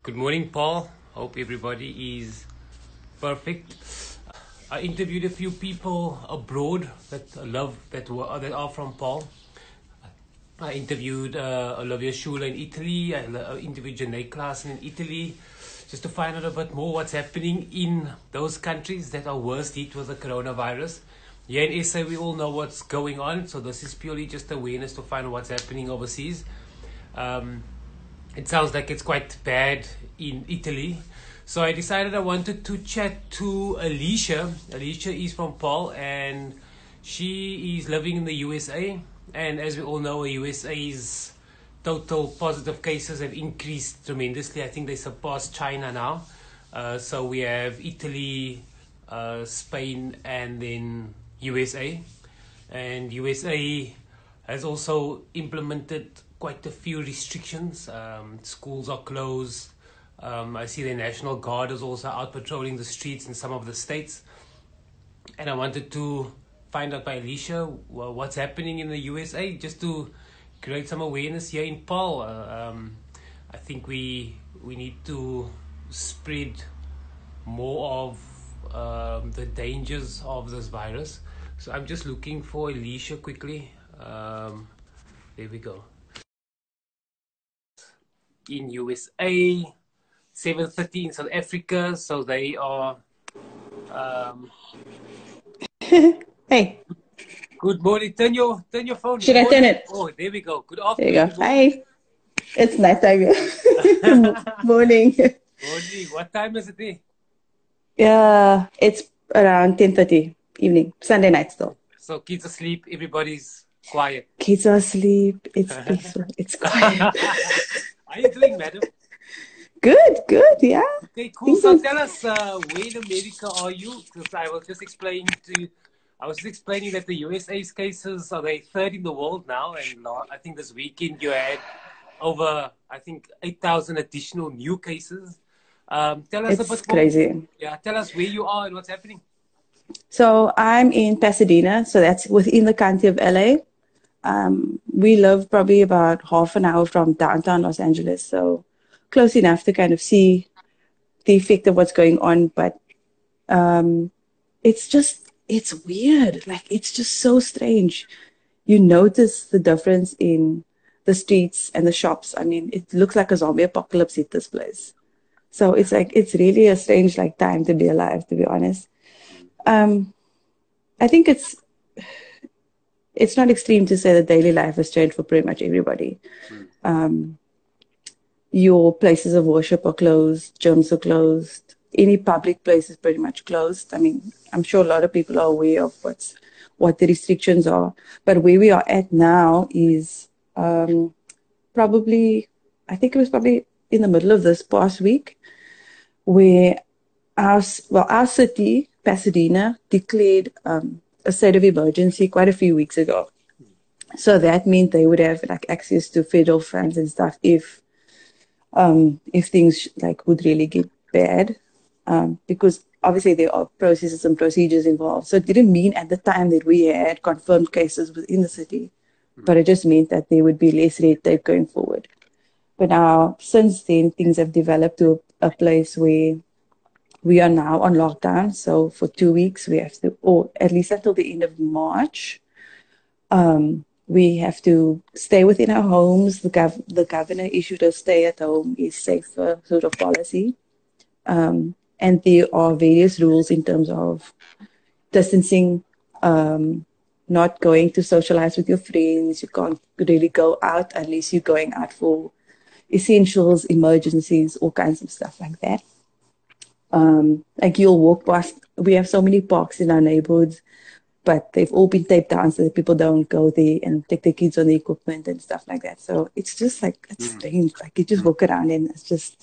Good morning, Paul. Hope everybody is perfect. I interviewed a few people abroad that are from Paul. I interviewed Olivia Schuler in Italy. I interviewed Janae Klaassen in Italy, just to find out a bit more what's happening in those countries that are worst hit with the coronavirus. Here in SA, we all know what's going on, so this is purely just awareness to find out what's happening overseas. It sounds like it's quite bad in Italy. So I decided I wanted to chat to Alicia. Alicia is from Paarl and she is living in the USA. And as we all know, USA's total positive cases have increased tremendously. I think they surpassed China now. So we have Italy, Spain, and then USA. And USA has also implemented quite a few restrictions. Schools are closed. I see the National Guard is also out patrolling the streets in some of the states. And I wanted to find out by Alicia what's happening in the USA, just to create some awareness here in Paarl. I think we need to spread more of the dangers of this virus. So I'm just looking for Alicia quickly. There we go. In USA, 7:30 in South Africa, so they are. Hey, Good morning. Turn your phone. should Good I turn morning. it? Oh, there we go. Good There you afternoon. go. Good morning. Hi, it's night time here. Morning. Morning. What time is it there? Yeah, it's around 10:30 evening, Sunday night still. So kids asleep. Everybody's quiet. Kids are asleep. It's peaceful. It's quiet. How are you doing, madam? Good, yeah. Okay, cool. Things So are tell us, where in America are you? Because I was just explaining that the USA's cases are they third in the world now, and I think this weekend you had over, I think, 8,000 additional new cases. Tell us a it's bit more. crazy. Yeah, tell us where you are and what's happening. So I'm in Pasadena, so that's within the county of LA. We live probably about half an hour from downtown Los Angeles, so close enough to kind of see the effect of what's going on, but um, it's weird. Like, it's just so strange. You notice the difference in the streets and the shops. I mean, it looks like a zombie apocalypse hit this place. So it's like, it's really a strange, like, time to be alive, to be honest. Um, I think it's not extreme to say that daily life has changed for pretty much everybody. Mm. Um, your places of worship are closed, gyms are closed, any public place is pretty much closed. I mean, I'm sure a lot of people are aware of what the restrictions are, but where we are at now is probably, I think it was probably in the middle of this past week, where our city, Pasadena, declared a state of emergency quite a few weeks ago. So that meant they would have like access to federal funds and stuff if things like would really get bad, because obviously there are processes and procedures involved. So it didn't mean at the time that we had confirmed cases within the city, but it just meant that there would be less red tape going forward. But now, since then, things have developed to a place where we are now on lockdown. So for 2 weeks, we have to, or at least until the end of March, we have to stay within our homes. The governor issued a stay at home is safer sort of policy. And there are various rules in terms of distancing, not going to socialize with your friends. You can't really go out unless you're going out for essentials, emergencies, all kinds of stuff like that. Like you'll walk past, we have so many parks in our neighborhoods, but they've all been taped down so that people don't go there and take their kids on the equipment and stuff like that. So it's just like, it's strange. Like you just walk around and it's just,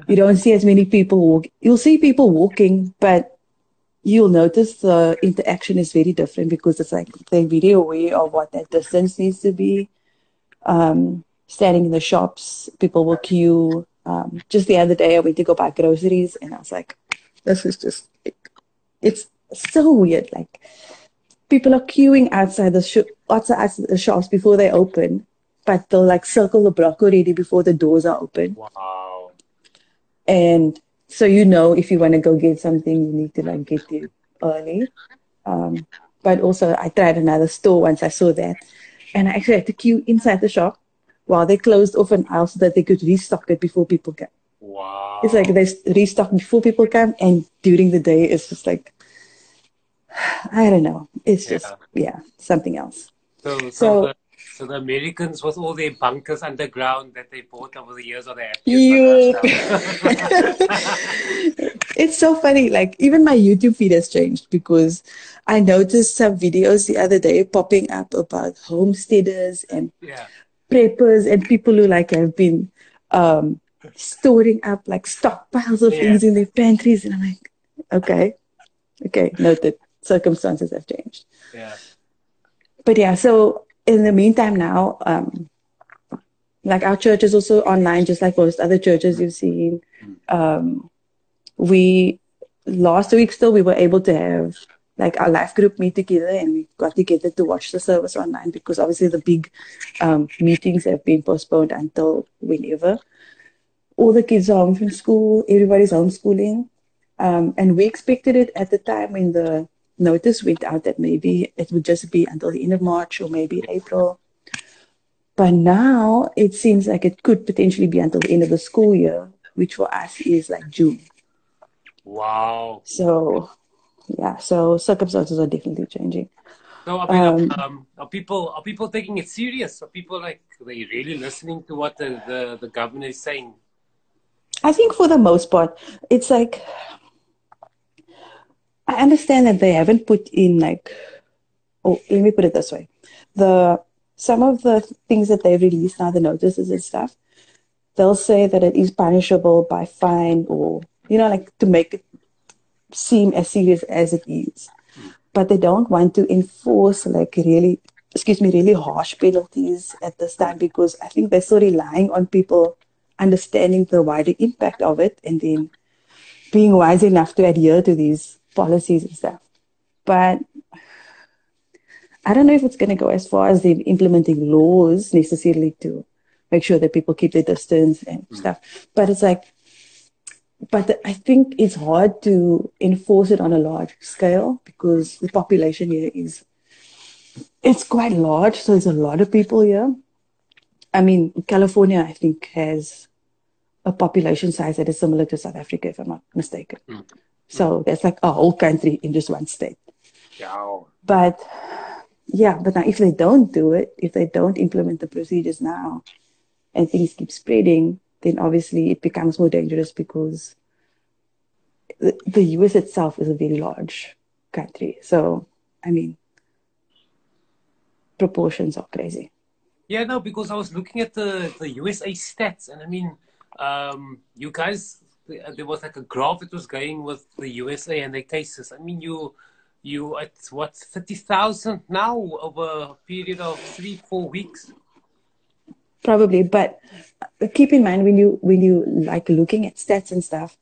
you don't see as many people walk. You'll see people walking, but you'll notice the interaction is very different because it's like they're very aware of what that distance needs to be. Standing in the shops, people will queue. Just the other day, I went to go buy groceries and I was like, this is just, it's so weird. Like, people are queuing outside the shops before they open, but they'll like circle the block already before the doors are open. Wow. And so, if you want to go get something, you need to like get there early. But also, I tried another store once. I saw that, and I actually had to queue inside the shop while they closed off an aisle so that they could restock it before people come. It's like Wow. they restock before people come, and during the day, it's just like I don't know. It's just Yeah. something else. So, so So the so the Americans with all their bunkers underground that they bought over the years are the happiest on earth you, now. it's so funny. Like even my YouTube feed has changed because I noticed some videos the other day popping up about homesteaders and Yeah. preppers and people who like have been um, storing up like stockpiles of Yeah. things in their pantries, and I'm like, okay, okay, noted. Circumstances have changed, Yeah. but yeah. So in the meantime, now, like our church is also online, just like most other churches you've seen. Mm. We last week still we were able to have like our life group meet together, and we got together to watch the service online because obviously the big meetings have been postponed until whenever. All the kids are home from school, everybody's homeschooling. And we expected it at the time when the notice went out that maybe it would just be until the end of March or maybe April. But now it seems like it could potentially be until the end of the school year, which for us is like June. Wow. So, yeah, so circumstances are definitely changing. So I mean, Um, are people taking it serious? Are people like they really listening to what the governor is saying? I think for the most part, it's like I understand that they haven't put in like, oh, let me put it this way. The Some of the things that they've released now, the notices and stuff, they'll say that it is punishable by fine or, like to make it seem as serious as it is. Mm. But they don't want to enforce like really, excuse me, really harsh penalties at this Mm. time because I think they're still relying on people understanding the wider impact of it and then being wise enough to adhere to these policies and stuff. But I don't know if it's going to go as far as them implementing laws necessarily to make sure that people keep their distance and Mm. stuff. But it's like, but I think it's hard to enforce it on a large scale Mm. because the population here it's quite large. So there's a lot of people here. I mean, California, I think, has a population size that is similar to South Africa, if I'm not mistaken. Mm. Mm. So that's like a whole country in just one state. Yeah. But yeah, but now if they don't do it, if they don't implement the procedures now and things keep spreading, then obviously it becomes more dangerous because the US itself is a very large country. So, I mean, proportions are crazy. Yeah, no, because I was looking at the USA stats, and I mean, you guys, there was like a graph that was going with the USA and their cases. I mean, you at what 30,000 now over a period of 3-4 weeks. Probably, but keep in mind when you like looking at stats and stuff,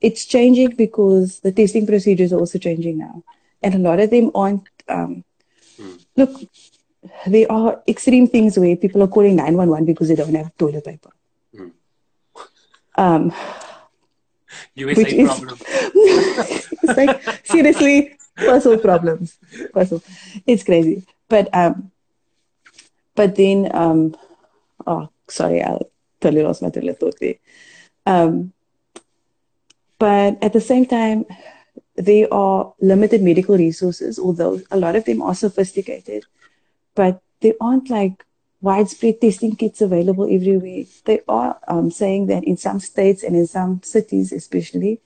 it's changing because the testing procedures are also changing now, and a lot of them aren't. Mm. Look, there are extreme things where people are calling 911 because they don't have toilet paper, Mm. um, which USA is problem. it's like seriously personal problems. Personal, it's crazy. But then oh sorry, I totally lost my train of thought there. Um, but at the same time, there are limited medical resources, although a lot of them are sophisticated, but there aren't like widespread testing kits available everywhere. They are saying that in some states and in some cities, especially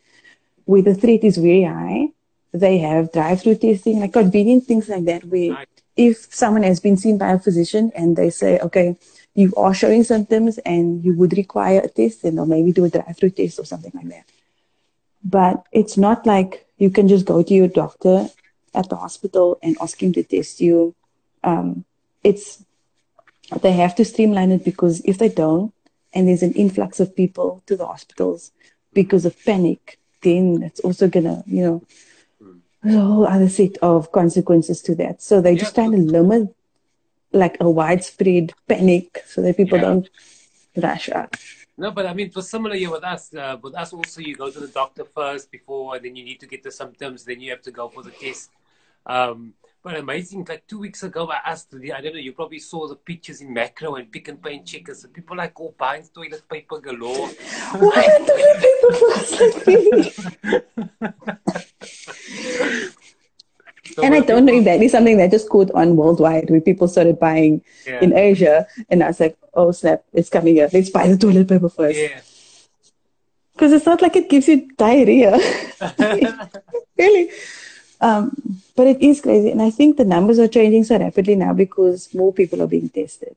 where the threat is very high, they have drive-through testing, like convenient things like that, where Nice. if someone has been seen by a physician and they say, okay, you are showing symptoms and you would require a test, then they'll maybe do a drive-through test or something like that. But it's not like you can just go to your doctor at the hospital and ask him to test you. It's They have to streamline it because if they don't, and there's an influx of people to the hospitals Mm. because of panic, then it's also gonna, Mm. there's a whole other set of consequences to that. So they're Yeah, just trying to limit like a widespread panic so that people yeah. don't rush out. No, but I mean, it was similar here with us. With us also, you go to the doctor first before, and then you need to get the symptoms. Then you have to go for the test. But amazing, like 2 weeks ago, I asked, I don't know, you probably saw the pictures in Macro and Pick and Pay and Checkers. And people like all buying toilet paper galore. Why are toilet paper first like me? So And I when don't know people, if that is something that just caught on worldwide, where people started buying yeah, in Asia, and I was like, oh snap, it's coming here. Let's buy the toilet paper first. yeah. Because it's not like it gives you diarrhea. Really. But it is crazy. And I think the numbers are changing so rapidly now because more people are being tested.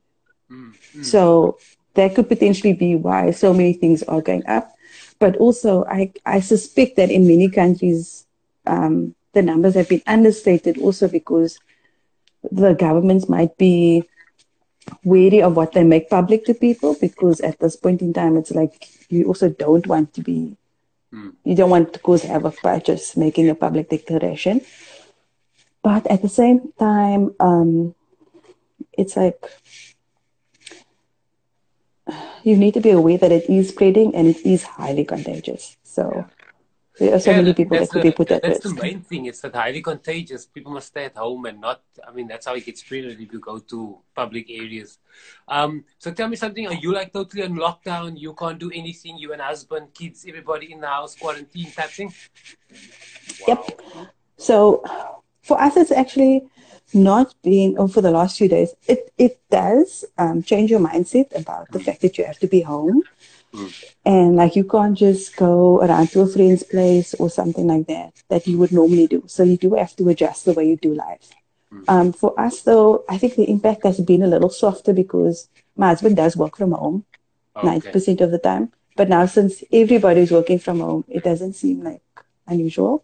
So that could potentially be why so many things are going up. But also, I suspect that in many countries, the numbers have been understated also because the governments might be wary of what they make public to people, because at this point in time, it's like you also don't want to be, you don't want to cause havoc by just making a public declaration. But at the same time, it's like you need to be aware that it is spreading and it is highly contagious. So there are so Yeah, and many I think people that could be put at that's the risk. main thing. It's that highly contagious. People must stay at home and not. I mean, that's how it gets spread if you go to public areas. So tell me something. Are you like totally on lockdown? You can't do anything. You and husband, kids, everybody in the house, quarantine type thing. Wow. Yep. So for us, it's actually not been, or for the last few days, it does change your mindset about the fact that you have to be home. And like you can't just go around to a friend's place or something like that you would normally do. So you do have to adjust the way you do life. For us, though, I think the impact has been a little softer because my husband does work from home Okay. 90% of the time. But now, since everybody's working from home, it doesn't seem like unusual.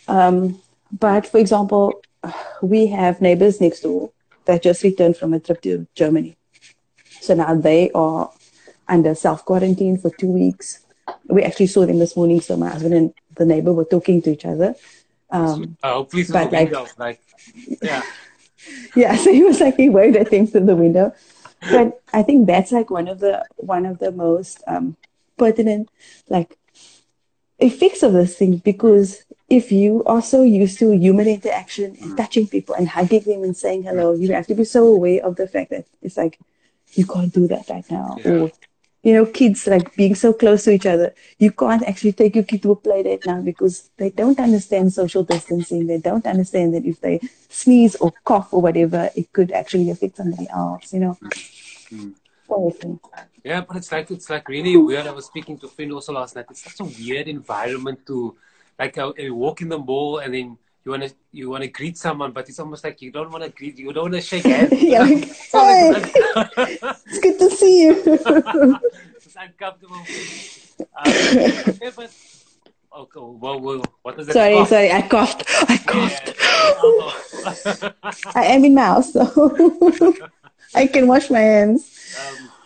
But for example, we have neighbors next door that just returned from a trip to Germany. So now they are under self-quarantine for 2 weeks. We actually saw them this morning, so my husband and the neighbor were talking to each other. Hopefully through the But like, window. Like, yeah. yeah, so he was like, he waved at things through the window. But I think that's like one of the most pertinent like effects of this thing, because if you are so used to human interaction and touching people and hugging them and saying hello, you have to be so aware of the fact that it's like you can't do that right now. Yeah. Or kids like being so close to each other. You can't actually take your kid to a play date now because they don't understand social distancing. They don't understand that if they sneeze or cough or whatever, it could actually affect somebody else, Powerful. Yeah, but it's like really weird. I was speaking to a friend also last night. It's such a weird environment to like you walk in the mall and then you wanna greet someone, but it's almost like you don't want to greet, you don't want to shake hands. Yeah, like, So hey, like, it's good to see you. it's uncomfortable. Yeah, but okay, well, what was that Sorry, cough? I coughed. I Yeah, coughed. elbow. I am in my house, so I can wash my hands.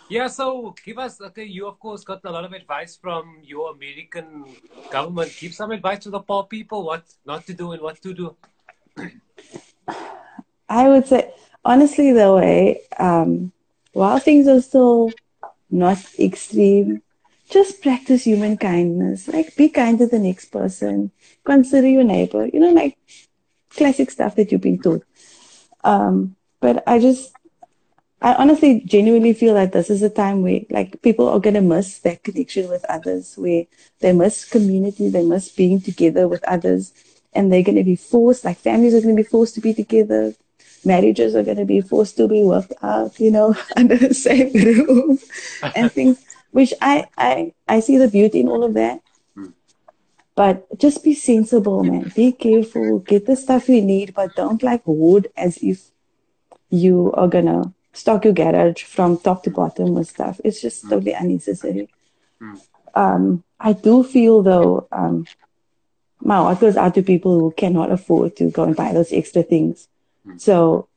Yeah, so give us, okay, you of course got a lot of advice from your American government. Give some advice to the poor people, what not to do and what to do. I would say, honestly, the way, while things are still not extreme, just practice human kindness. Like, be kind to the next person. Consider your neighbor. Like classic stuff that you've been taught. But I honestly genuinely feel like this is a time where like people are gonna miss that connection with others, where they miss community, they miss being together with others, and they're gonna be forced, like families are gonna be forced to be together, marriages are gonna be forced to be worked out, under the same roof and things, which I see the beauty in all of that. But just be sensible, man. Be careful, get the stuff you need, but don't like hoard as if you are gonna stock your garage from top to bottom with stuff. It's just totally unnecessary. I do feel though, my heart goes out to people who cannot afford to go and buy those extra things. So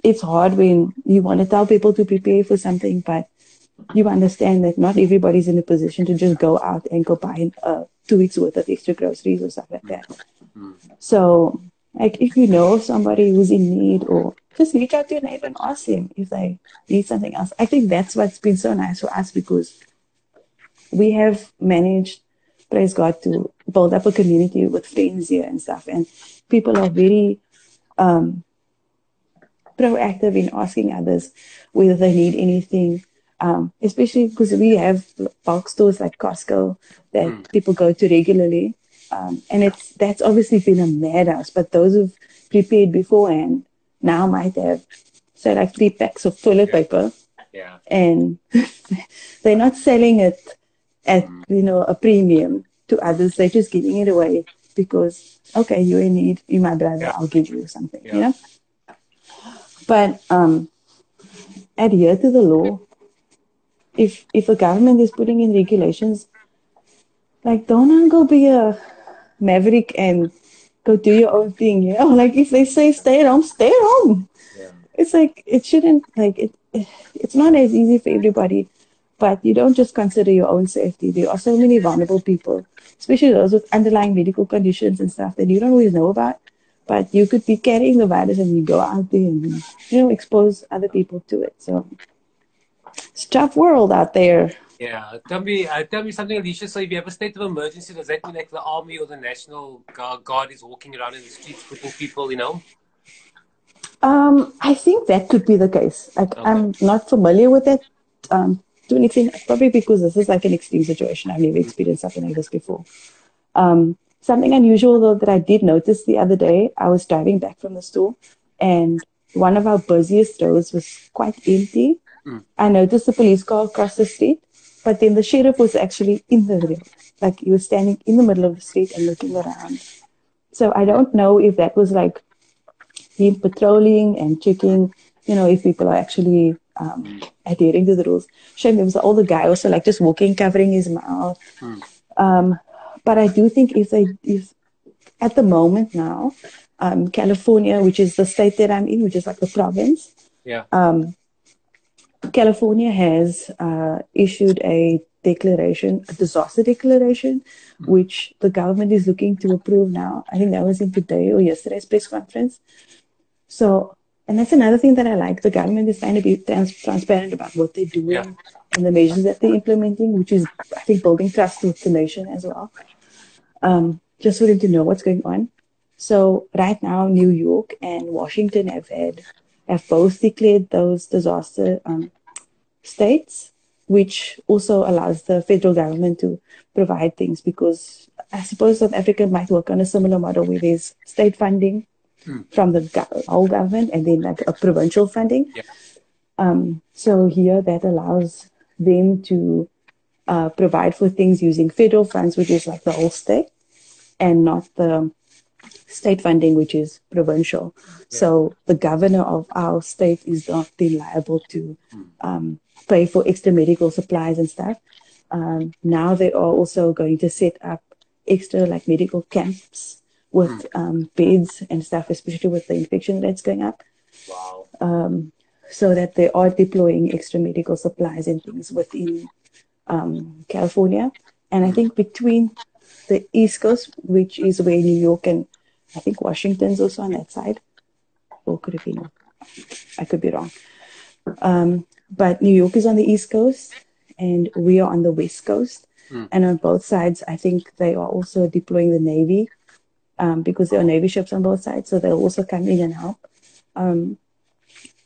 it's hard when you want to tell people to prepare for something, but you understand that not everybody's in a position to just go out and go buy 2 weeks worth of extra groceries or stuff like that. So like if you know of somebody who's in need, or just reach out to your neighbor and ask them if they need something else. I think that's what's been so nice for us because we have managed, praise God, to build up a community with friends here and stuff. And people are very proactive in asking others whether they need anything, especially because we have bulk stores like Costco that people go to regularly. And that's obviously been a madhouse, but those who've prepared beforehand now might have, say, like 3 packs of toilet paper, and they're not selling it at a premium to others. They're just giving it away because, okay, you're in need, you're my brother, I'll give you something, But adhere to the law. If the government is putting in regulations, like don't go be a maverick and go do your own thing, Like if they say stay at home, stay at home. It's like it shouldn't it's not as easy for everybody, but you don't just consider your own safety. There are so many vulnerable people, especially those with underlying medical conditions and stuff that you don't always know about. But you could be carrying the virus and you go out there and expose other people to it. So it's a tough world out there. Yeah, tell me something, Alicia. So if you have a state of emergency, does that mean like the army or the National Guard is walking around in the streets putting people, I think that could be the case. Like, Okay. I'm not familiar with it to an extent, probably because this is like an extreme situation. I've never experienced something like this before. Something unusual though that I did notice the other day, I was driving back from the store and one of our busiest roads was quite empty. I noticed the police car across the street, but then the sheriff was actually in the road. Like he was standing in the middle of the street and looking around. So I don't know if that was like him patrolling and checking, if people are actually adhering to the rules. Shame there was an older guy also like just walking, covering his mouth. But I do think if at the moment now, California, which is the state that I'm in, which is like the province, California has issued a declaration, a disaster declaration, which the government is looking to approve now. I think that was in today or yesterday's press conference. So, and that's another thing that I like. The government is trying to be transparent about what they're doing and the measures that they're implementing, which is, I think, building trust with the nation as well. Just for them to know what's going on. So right now, New York and Washington have both declared those disaster states, which also allows the federal government to provide things, because I suppose South Africa might work on a similar model where there's state funding from the whole government and then like a provincial funding. So here that allows them to provide for things using federal funds, which is like the whole state, and not the state funding, which is provincial. So the governor of our state is not then liable to pay for extra medical supplies and stuff. Now they are also going to set up extra like medical camps with beds and stuff, especially with the infection rates going up. So that they are deploying extra medical supplies and things within California. And I think between the East Coast, which is where New York and I think Washington's also on that side. Or could it be? No, I could be wrong. But New York is on the East Coast and we are on the West Coast. And on both sides, I think they are also deploying the Navy because there are Navy ships on both sides. So they'll also come in and help.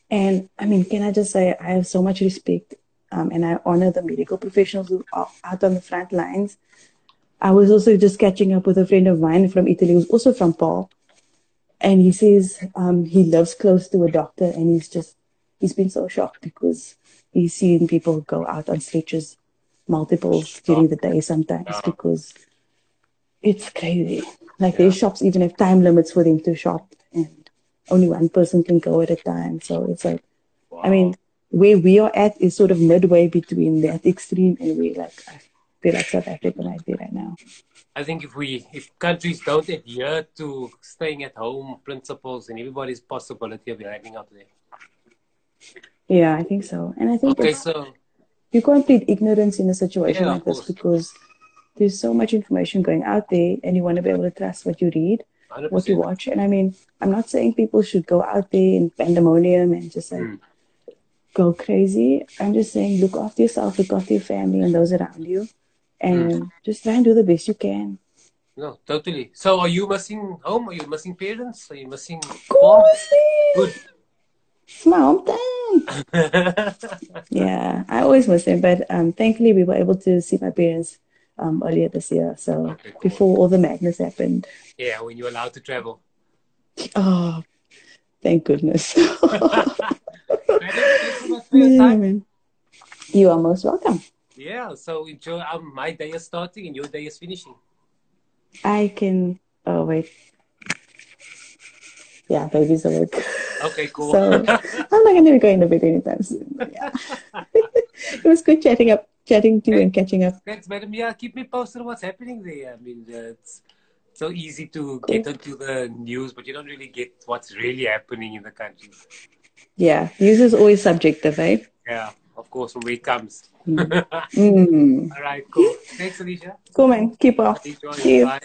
And I mean, can I just say, I have so much respect and I honor the medical professionals who are out on the front lines. I was also just catching up with a friend of mine from Italy who's also from Paarl. And he says he lives close to a doctor and he's been so shocked because he's seen people go out on stretchers multiples during the day sometimes because it's crazy. Like their shops even have time limits for them to shop and only one person can go at a time. So it's like, I mean, where we are at is sort of midway between that extreme and where like I feel like South Africa might be right now. I think if countries don't adhere to staying at home principles, then everybody's possibility of hanging out there. Yeah, I think so. And I think so you can't plead ignorance in a situation like this because there's so much information going out there and you want to be able to trust what you read. what you 100%. watch. And I mean, I'm not saying people should go out there in pandemonium and just like go crazy. I'm just saying look after yourself, look after your family and those around you, and just try and do the best you can. No, totally. So are you missing home? Are you missing parents? Are you missing Of Paul? course, Good. it's my hometown. Yeah, I always miss them, but thankfully we were able to see my parents earlier this year. So Okay, cool. before all the madness happened. Yeah, when you're allowed to travel. Oh, thank goodness. Madam, thanks so much for your Yeah, time. man. You are most welcome. Yeah, so enjoy. My day is starting and your day is finishing. I can. Oh wait. Yeah, baby's awake. Okay, cool. So I'm not going to be going to bed anytime soon. But yeah, it was good chatting to you and catching up. Thanks, madam. Yeah, keep me posted on what's happening there. I mean, it's so easy to Cool. get into the news, but you don't really get what's really happening in the country. Yeah, news is always subjective, eh? Yeah, of course, from where it comes. Mm. Mm. All right, cool. Thanks, Alicia. Cool, man. Keep well. Enjoy. See you. Bye.